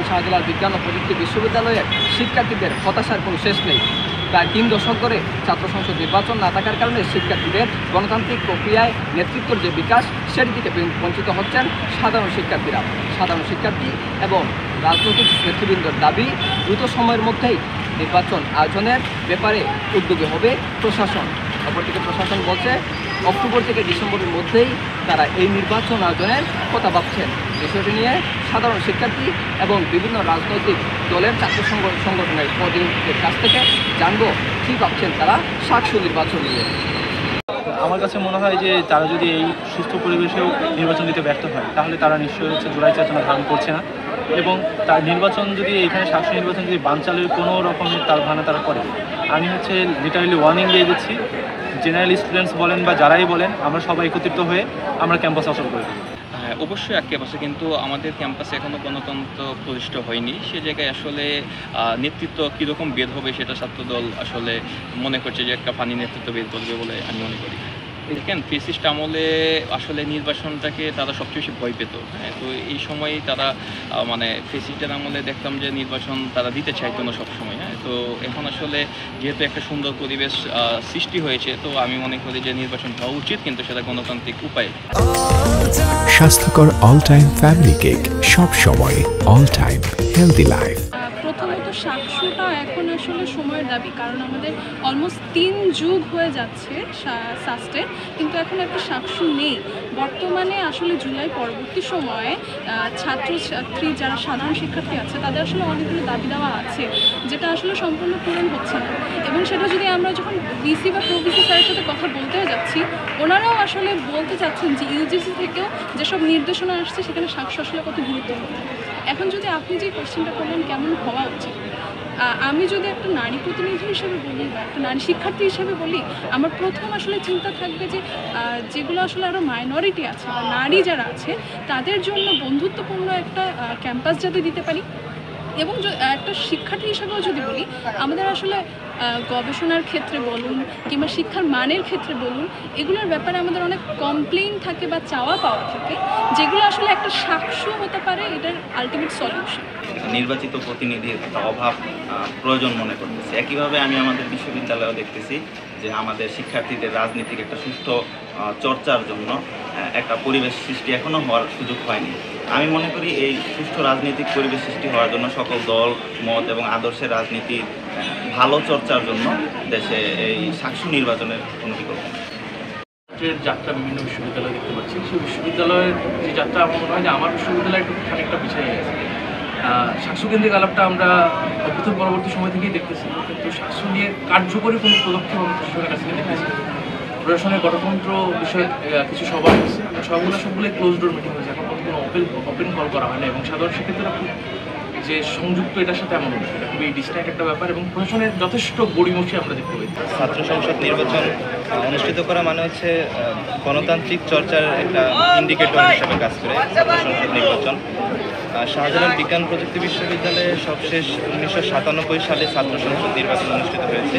শাহজালাল বিজ্ঞান ও প্রযুক্তি বিশ্ববিদ্যালয়ের শিক্ষার্থীদের হতাশার কোনো শেষ নেই। প্রায় 3 দশক ধরে ছাত্র সংসদ নির্বাচন না থাকার কারণে শিক্ষার্থীদের গণতান্ত্রিক প্রক্রিয়ায় নেতৃত্বর যে বিকাশ সেটি থেকে বঞ্চিত হচ্ছেন সাধারণ শিক্ষার্থীরা। সাধারণ শিক্ষার্থী এবং রাজনৈতিক নেতৃবৃন্দর দাবি দ্রুত সময়ের মধ্যেই নির্বাচন আয়োজনের ব্যাপারে উদ্যোগী হবে প্রশাসন। অপরদিকে প্রশাসন বলছে অক্টোবর থেকে ডিসেম্বরের মধ্যেই তারা এই নির্বাচন আয়োজনের কথা ভাবছেন। বিষয়টি নিয়ে সাধারণ শিক্ষার্থী এবং বিভিন্ন রাজনৈতিক দলের ছাত্র সংগঠনের প্রতিনিধিদের কাছ থেকে জানবো কী ভাবছেন তারা সাকসু নির্বাচন নিয়ে। আমার কাছে মনে হয় যে তারা যদি এই সুস্থ পরিবেশেও নির্বাচন দিতে ব্যর্থ হয় তাহলে তারা নিশ্চয়ই জুলাই চেতনা ধারণ করছে না, এবং তার নির্বাচন যদি এখানে সাকসু নির্বাচন যদি বানচালের কোনো রকমের তার ভানা তারা করে, আমি লিটারালি ওয়ার্নিং দিয়ে দিচ্ছি, জেনারেল স্টুডেন্টস বলেন বা যারাই বলেন, আমরা সবাই একত্রিত হয়ে আমরা ক্যাম্পাস অচল করি। হ্যাঁ, অবশ্যই এক ক্যাম্পাসে, কিন্তু আমাদের ক্যাম্পাসে এখনও গণতন্ত্র প্রতিষ্ঠিত হয়নি। সে জায়গায় আসলে নেতৃত্ব কীরকম বের হবে সেটা ছাত্রদল আসলে মনে করছে যে একটা ফানি নেতৃত্ব বের করবে বলে আমি মনে করি। দেখেন, ফেসিস্ট আমলে আসলে নির্বাচনটাকে তারা সবচেয়ে বেশি ভয় পেত। হ্যাঁ, তো এই সময় তারা ফেসিস্টের আমলে দেখতাম যে নির্বাচন তারা দিতে চাইতো না সবসময়। হ্যাঁ, তো এখন আসলে যেহেতু একটা সুন্দর পরিবেশ সৃষ্টি হয়েছে, তো আমি মনে করি যে নির্বাচন হওয়া উচিত, কিন্তু সেটা গণতান্ত্রিক উপায়ে। স্বাস্থ্যকর অল টাইম ফ্যামিলি কেক, সব সময় অল টাইম হেলদি লাইফ। প্রথমত সাকসুটা এখন আসলে সময়ের দাবি, কারণ আমাদের অলমোস্ট 3 যুগ হয়ে যাচ্ছে সাস্টের, কিন্তু এখন একটা সাকসু নেই। বর্তমানে আসলে জুলাই পরবর্তী সময়ে ছাত্রছাত্রী যারা সাধারণ শিক্ষার্থী আছে তাদের আসলে অনেকগুলো দাবি দেওয়া আছে, যেটা আসলে সম্পূর্ণ পূরণ হচ্ছে না। এবং সেটা যদি আমরা যখন ভিসি বা প্রভিসি স্যারের সাথে কথা বলতে যাচ্ছি, ওনারাও আসলে বলতে চাচ্ছেন যে ইউজিসি থেকেও যেসব নির্দেশনা আসছে সেখানে সাকসু আসলে কত গুরুত্বপূর্ণ। এখন যদি আপনি যে কোশ্চেনটা করলেন কেমন হওয়া উচিত, আমি যদি একটা নারী প্রতিনিধি হিসেবে বলি বা একটা নারী শিক্ষার্থী হিসেবে বলি, আমার প্রথম আসলে চিন্তা থাকবে যে যেগুলো আসলে আরও মাইনরিটি আছে বা নারী যারা আছে তাদের জন্য বন্ধুত্বপূর্ণ একটা ক্যাম্পাস যাতে দিতে পারি। এবং একটা শিক্ষার্থী হিসাবেও যদি বলি, আমাদের আসলে গবেষণার ক্ষেত্রে বলুন কিংবা শিক্ষার মানের ক্ষেত্রে বলুন, এগুলোর ব্যাপারে আমাদের অনেক কমপ্লেইন থাকে বা চাওয়া পাওয়া থাকে, যেগুলো আসলে একটা সাকসু হতে পারে এটার আলটিমেট সলিউশন। নির্বাচিত প্রতিনিধির একটা অভাব প্রয়োজন মনে করতেছি। একইভাবে আমি আমাদের বিশ্ববিদ্যালয়েও দেখতেছি যে আমাদের শিক্ষার্থীদের রাজনীতিক একটা সুষ্ঠু চর্চার জন্য একটা পরিবেশ সৃষ্টি এখনও হওয়ার সুযোগ হয়নি। আমি মনে করি এই সুষ্ঠু রাজনৈতিক পরিবেশ সৃষ্টি হওয়ার জন্য সকল দল মত এবং আদর্শের রাজনীতির ভালো চর্চার জন্য দেশে এই সাকসু নির্বাচনের কোনো বিকল্প নেই। যাত্রা বিভিন্ন বিশ্ববিদ্যালয় দেখতে পাচ্ছি, সেই বিশ্ববিদ্যালয়ের যে যাত্রা আমার মনে হয় যে আমার বিশ্ববিদ্যালয় একটু খানিকটা পিছিয়ে গেছে। সাকসু কেন্দ্রিক আলাপটা আমরা অভ্যুত্থান পরবর্তী সময় থেকেই দেখতেছি, কিন্তু সাকসু নিয়ে কার্যকরী কোনো পদক্ষেপ আমি প্রশাসনের কাছ থেকে দেখতেছি। প্রশাসনের গণতন্ত্র বিষয়ক কিছু সভা হয়েছে, সবগুলোই ক্লোজ ডোর মিটিং হয়েছে, এখন কোনো ওপেন কল করা হয় না, এবং সাধারণ শিক্ষার্থীরা খুব যে সংযুক্ত এটার সাথে এমন এটা খুবই ডিস্ট্যাক্ট একটা ব্যাপার, এবং প্রশাসনের যথেষ্ট গড়িমসি আমরা দেখতে পাই। ছাত্র সংসদ নির্বাচন অনুষ্ঠিত করা মানে হচ্ছে গণতান্ত্রিক চর্চার একটা ইন্ডিকেটর হিসেবে কাজ করে ছাত্র সংসদ নির্বাচন। শাহজালাল বিজ্ঞান প্রযুক্তি বিশ্ববিদ্যালয়ে সবশেষ 1997 সালে ছাত্র সংসদ নির্বাচন অনুষ্ঠিত হয়েছে।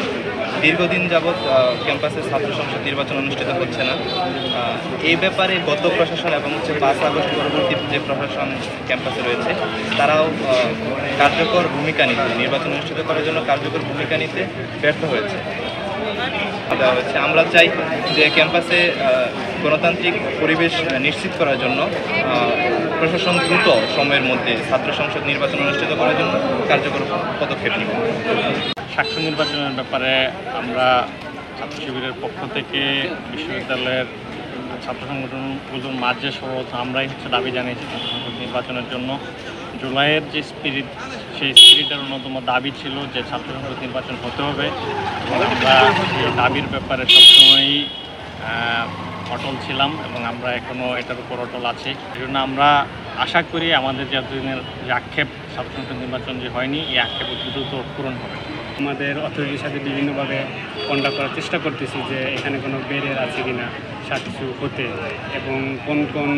দীর্ঘদিন যাবৎ ক্যাম্পাসে ছাত্র সংসদ নির্বাচন অনুষ্ঠিত হচ্ছে না। এই ব্যাপারে গত প্রশাসন এবং 5 আগস্ট পরবর্তী যে প্রশাসন ক্যাম্পাসে রয়েছে তারাও কার্যকর ভূমিকা নিতে, নির্বাচন অনুষ্ঠিত করার জন্য কার্যকর ভূমিকা নিতে ব্যর্থ হয়েছে। আমরা চাই যে ক্যাম্পাসে গণতান্ত্রিক পরিবেশ নিশ্চিত করার জন্য প্রশাসন দ্রুত সময়ের মধ্যে ছাত্র সংসদ নির্বাচন অনুষ্ঠিত করার জন্য কার্যকর পদক্ষেপ নেবে। সাকসু নির্বাচনের ব্যাপারে আমরা ছাত্র শিবিরের পক্ষ থেকে বিশ্ববিদ্যালয়ের ছাত্র সংগঠনগুলোর মাঝে সর্বত আমরাই দাবি জানিয়েছি ছাত্র সংসদ নির্বাচনের জন্য। জুলাইয়ের যে স্পিরিট, সেই স্পিরিটের অন্যতম দাবি ছিল যে ছাত্র সংসদ নির্বাচন হতে হবে, এবং আমরা এই দাবির ব্যাপারে সবসময়ই অটল ছিলাম এবং আমরা এখনও এটার উপর অটল আছি। এই জন্য আমরা আশা করি আমাদের যে এতদিনের যে আক্ষেপ ছাত্র সংসদ নির্বাচন যে হয়নি, এই আক্ষেপ দ্রুত পূরণ হবে। আমাদের অথরিটির সাথে বিভিন্নভাবে কন্ট্যাক্ট করার চেষ্টা করতেছি যে এখানে কোনো ব্যারিয়ার আছে কিনা সাকসু হতে, এবং কোন কোন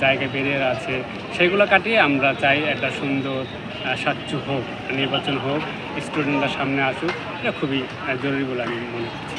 জায়গায় ব্যারিয়ার আছে সেগুলো কাটিয়ে আমরা চাই একটা সুন্দর সাকসু হোক, নির্বাচন হোক, স্টুডেন্টরা সামনে আসুক। এটা খুবই জরুরি বলে আমি মনে করছি।